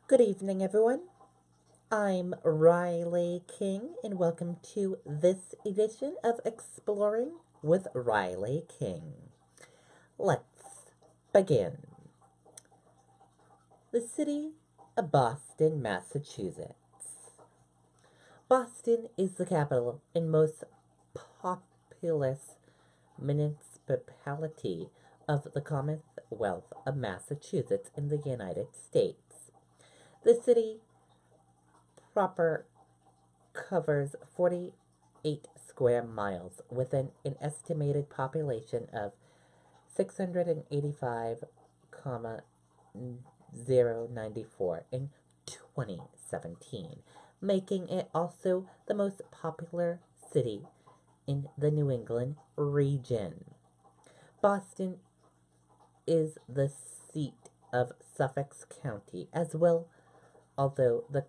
Good evening, everyone. I'm Riley King, and welcome to this edition of Exploring with Riley King. Let's begin. The city of Boston, Massachusetts. Boston is the capital and most populous municipality of the Commonwealth of Massachusetts in the United States. The city proper covers 48 square miles with an estimated population of 685,094 in 2017, making it also the most popular city in the New England region. Boston is the seat of Suffolk County as well, although the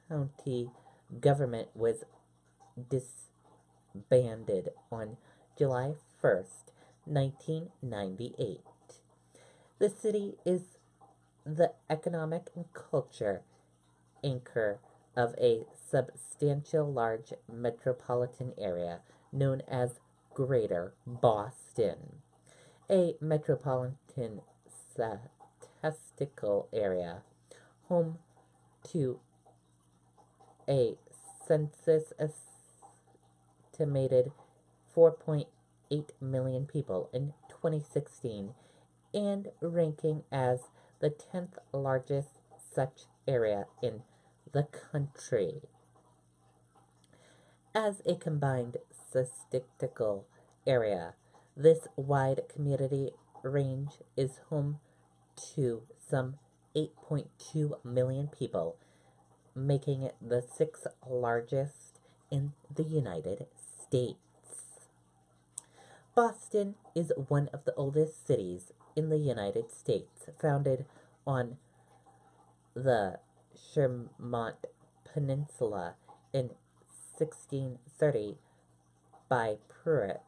county government was disbanded on July 1st, 1998. The city is the economic and culture anchor of a substantial large metropolitan area known as Greater Boston, a metropolitan statistical area home to a census estimated 4.8 million people in 2016 and ranking as the 10th largest such area in the country. As a combined statistical area, this wide community range is home to some 8.2 million people, making it the sixth largest in the United States. Boston is one of the oldest cities in the United States, founded on the Shermont Peninsula in 1630 by Puritan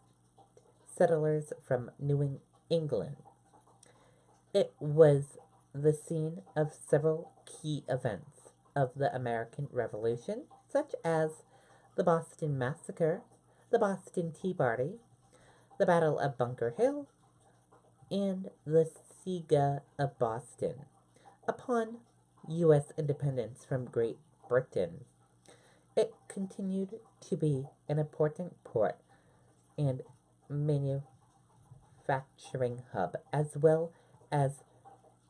settlers from New England. It was the scene of several key events of the American Revolution, such as the Boston Massacre, the Boston Tea Party, the Battle of Bunker Hill, and the Siege of Boston. Upon U.S. independence from Great Britain, it continued to be an important port and manufacturing hub, as well as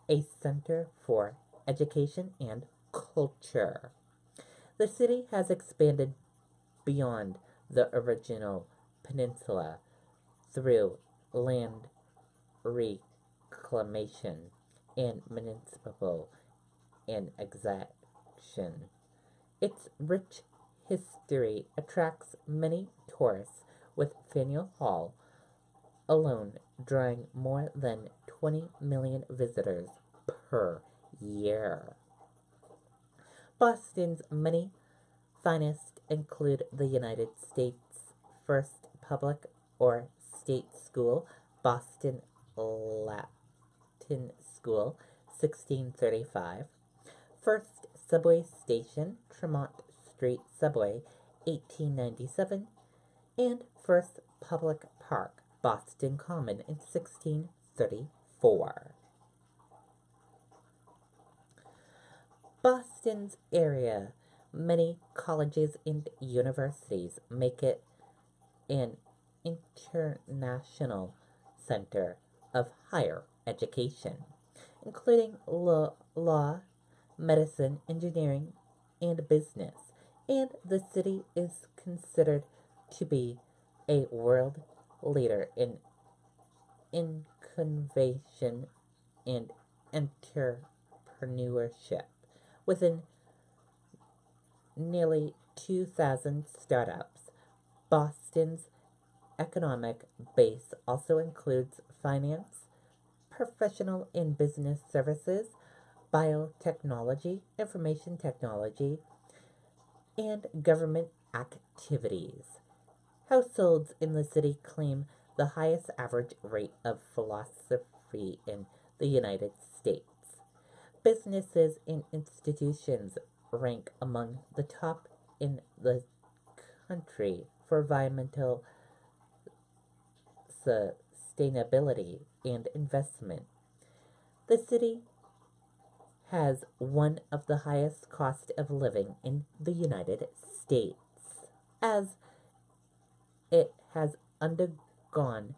a center for education and culture. The city has expanded beyond the original peninsula through land reclamation and municipal annexation. Its rich history attracts many tourists, with Faneuil Hall alone drawing more than 20 million visitors per year. Boston's many finest include the United States' first public or state school, Boston Latin School, 1635, first subway station, Tremont Street Subway, 1897, and first public park, Boston Common, in 1634. Boston's area, many colleges and universities make it an international center of higher education, including law, medicine, engineering, and business. And the city is considered to be a world leader in innovation and entrepreneurship, within nearly 2,000 startups. Boston's economic base also includes finance, professional and business services, biotechnology, information technology, and government activities. Households in the city claim the highest average rate of philosophy in the United States. Businesses and institutions rank among the top in the country for environmental sustainability and investment. The city has one of the highest cost of living in the United States, as it has undergone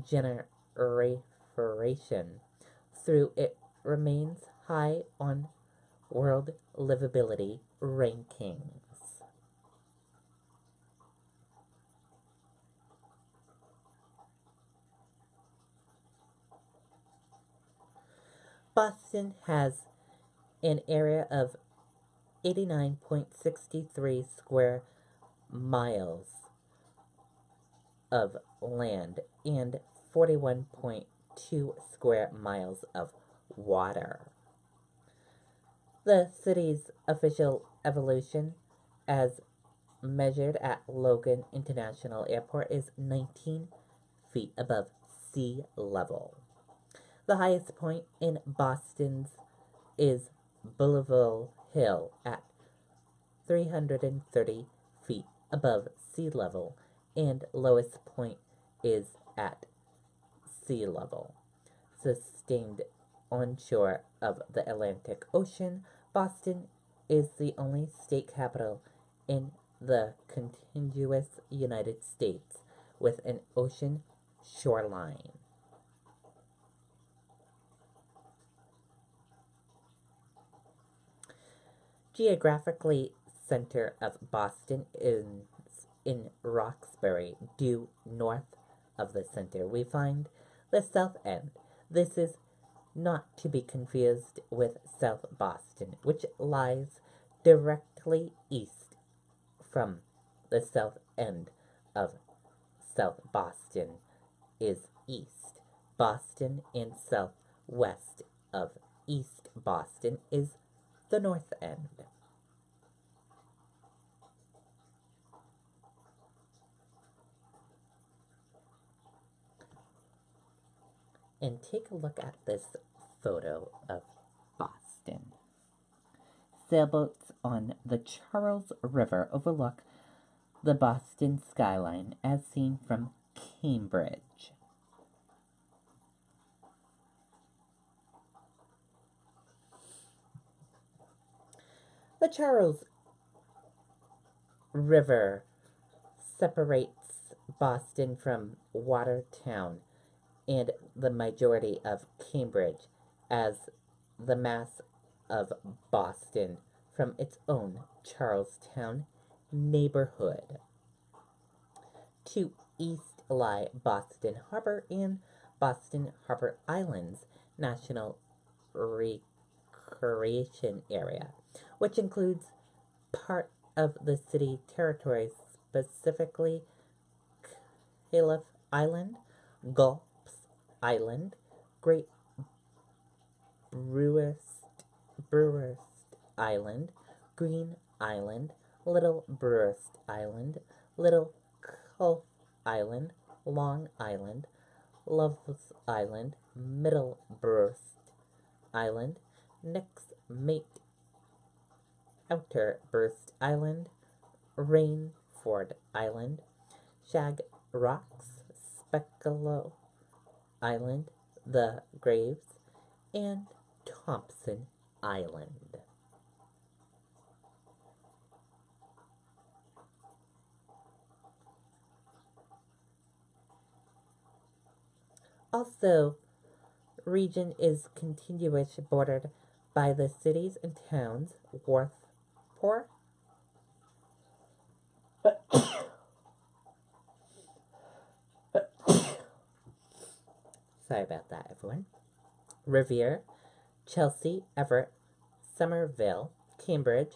generation through it remains high on world livability rankings. Boston has an area of 89.63 square miles of land and 41.2 square miles of water. The city's official elevation, as measured at Logan International Airport, is 19 feet above sea level. The highest point in Boston's is Belleville Hill at 330 feet above sea level, and lowest point is at sea level. Sustained onshore of the Atlantic Ocean, Boston is the only state capital in the contiguous United States with an ocean shoreline. Geographically, center of Boston is in Roxbury. Due north of the center, we find the South End. This is not to be confused with South Boston, which lies directly east from the South End of South Boston is east. Boston and southwest of East Boston is the North End. And take a look at this photo of Boston. Sailboats on the Charles River overlook the Boston skyline as seen from Cambridge. The Charles River separates Boston from Watertown and the majority of Cambridge as the mass of Boston from its own Charlestown neighborhood. To east lie Boston Harbor and Boston Harbor Islands National Recreation Area, which includes part of the city territory, specifically Caliph Island, Gulps Island, Great Brewerst Island, Green Island, Little Brewerst Island, Little Culf Island, Long Island, Love's Island, Middle Brewerst Island, Nix Mate Outer Burst Island, Rainford Island, Shag Rocks, Speckle Island, The Graves, and Thompson Island. Also, region is contiguous bordered by the cities and towns Worthport, sorry about that, everyone, Revere, Chelsea, Everett, Somerville, Cambridge,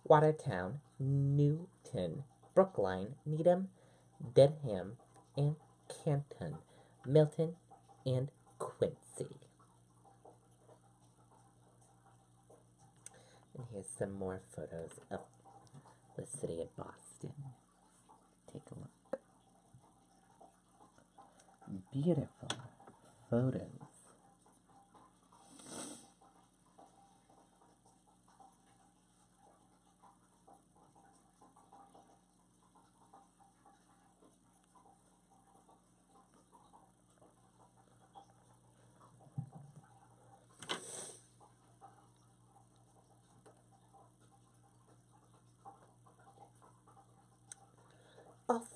Watertown, Newton, Brookline, Needham, Dedham, and Canton, Milton, and Quincy. And here's some more photos of the city of Boston. Take a look. Beautiful photos.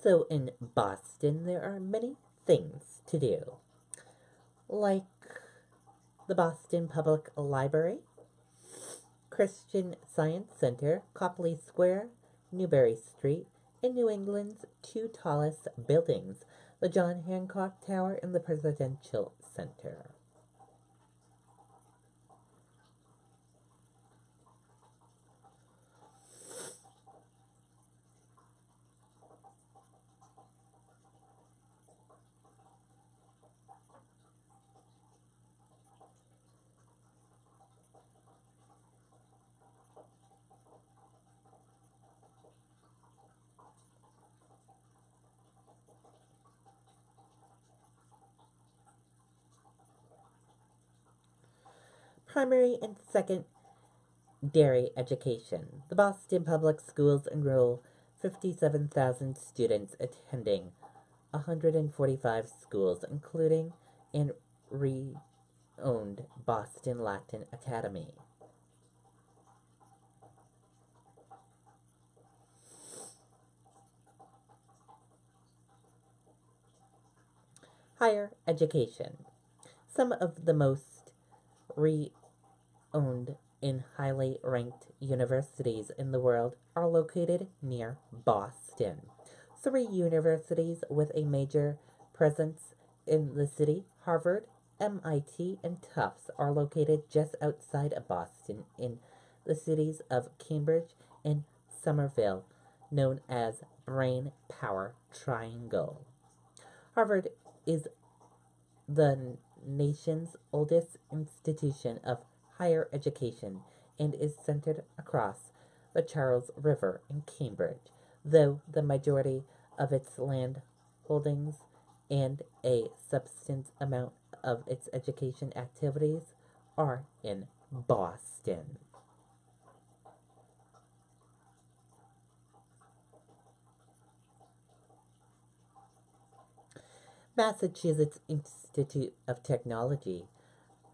So in Boston, there are many things to do, like the Boston Public Library, Christian Science Center, Copley Square, Newbury Street, and New England's two tallest buildings, the John Hancock Tower and the Presidential Center. Primary and secondary education. The Boston Public Schools enroll 57,000 students attending 145 schools, including and owned Boston Latin Academy. Higher education. Some of the most re owned and highly ranked universities in the world are located near Boston. Three universities with a major presence in the city, Harvard, MIT, and Tufts, are located just outside of Boston in the cities of Cambridge and Somerville, known as Brain Power Triangle. Harvard is the nation's oldest institution of higher education and is centered across the Charles River in Cambridge, though the majority of its land holdings and a substantial amount of its education activities are in Boston. Massachusetts Institute of Technology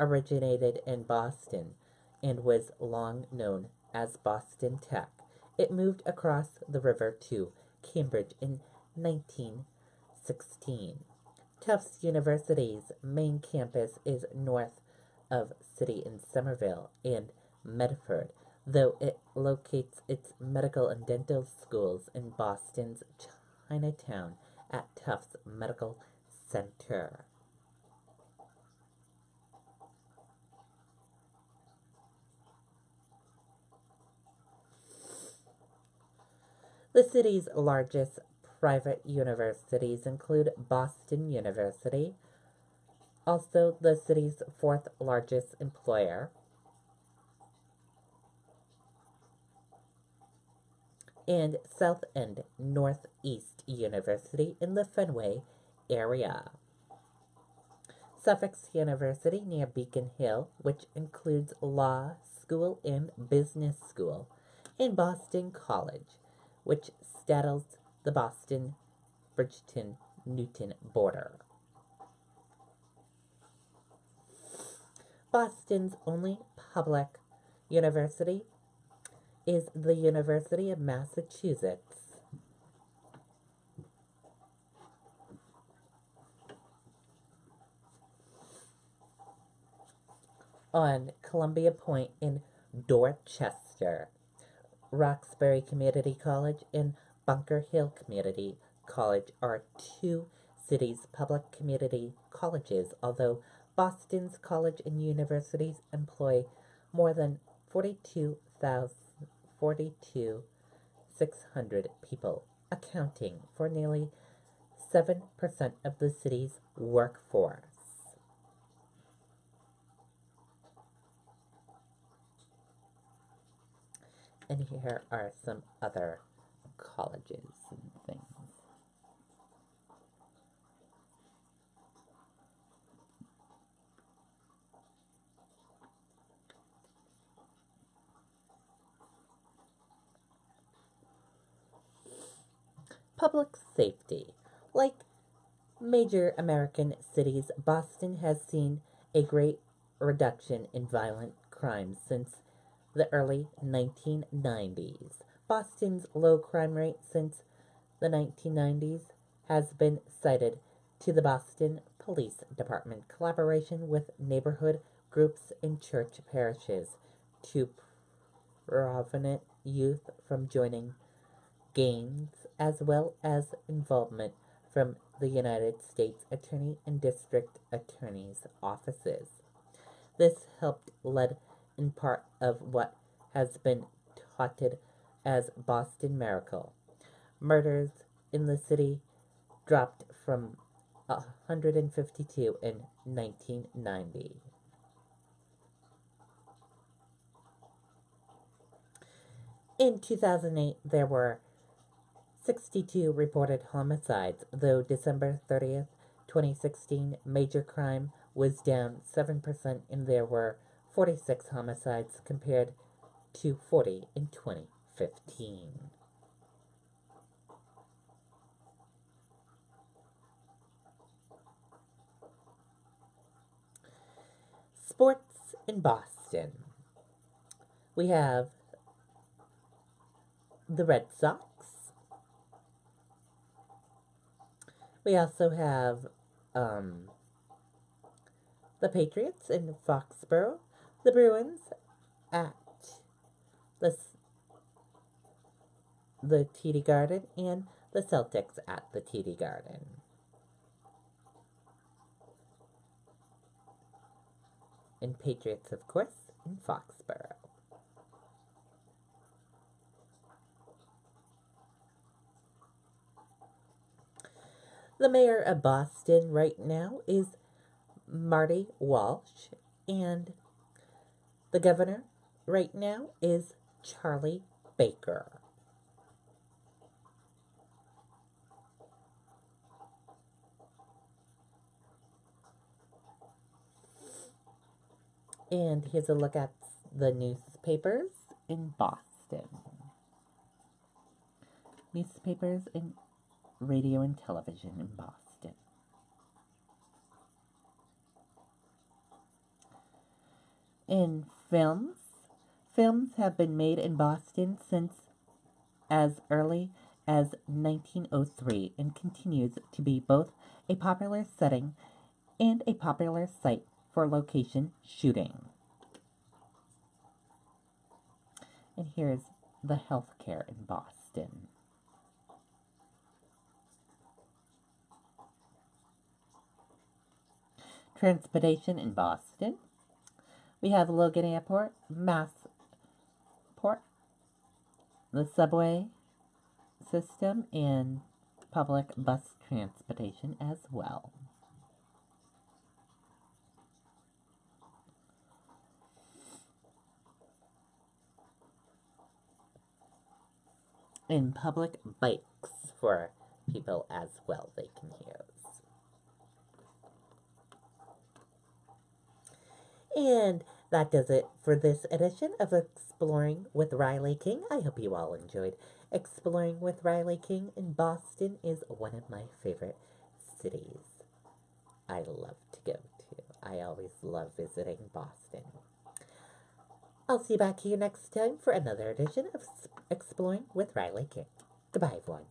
originated in Boston and was long known as Boston Tech. It moved across the river to Cambridge in 1916. Tufts University's main campus is north of city in Somerville and Medford, though it locates its medical and dental schools in Boston's Chinatown at Tufts Medical Center. The city's largest private universities include Boston University, also the city's fourth largest employer, and South End Northeast University in the Fenway area. Suffolk University near Beacon Hill, which includes law school and business school, and Boston College, which straddles the Boston Bridgeton Newton border. Boston's only public university is the University of Massachusetts. On Columbia Point in Dorchester, Roxbury Community College and Bunker Hill Community College are two cities' public community colleges, although Boston's college and universities employ more than 42,600 people, accounting for nearly 7% of the city's workforce. And here are some other colleges and things. Public safety. Like major American cities, Boston has seen a great reduction in violent crime since the early 1990s. Boston's low crime rate since the 1990s has been cited to the Boston Police Department collaboration with neighborhood groups in church parishes to prevent youth from joining gangs, as well as involvement from the United States Attorney and District Attorney's offices. This helped lead in part of what has been touted as Boston Miracle. Murders in the city dropped from 152 in 1990. In 2008, there were 62 reported homicides, though December 30th, 2016, major crime was down 7% and there were 46 homicides compared to 40 in 2015. Sports in Boston. We have the Red Sox. We also have the Patriots in Foxborough, the Bruins at the TD Garden, and the Celtics at the TD Garden. And Patriots, of course, in Foxborough. The mayor of Boston right now is Marty Walsh, and the governor right now is Charlie Baker. And here's a look at the newspapers in Boston. Newspapers and radio and television in Boston. In films have been made in Boston since as early as 1903 and continues to be both a popular setting and a popular site for location shooting. And here's the healthcare in Boston. Transportation in Boston. We have Logan Airport, Massport, the subway system, and public bus transportation as well. And public bikes for people as well they can use. And that does it for this edition of Exploring with Riley King. I hope you all enjoyed. Exploring with Riley King in Boston is one of my favorite cities I love to go to. I always love visiting Boston. I'll see you back here next time for another edition of Exploring with Riley King. Goodbye, everyone.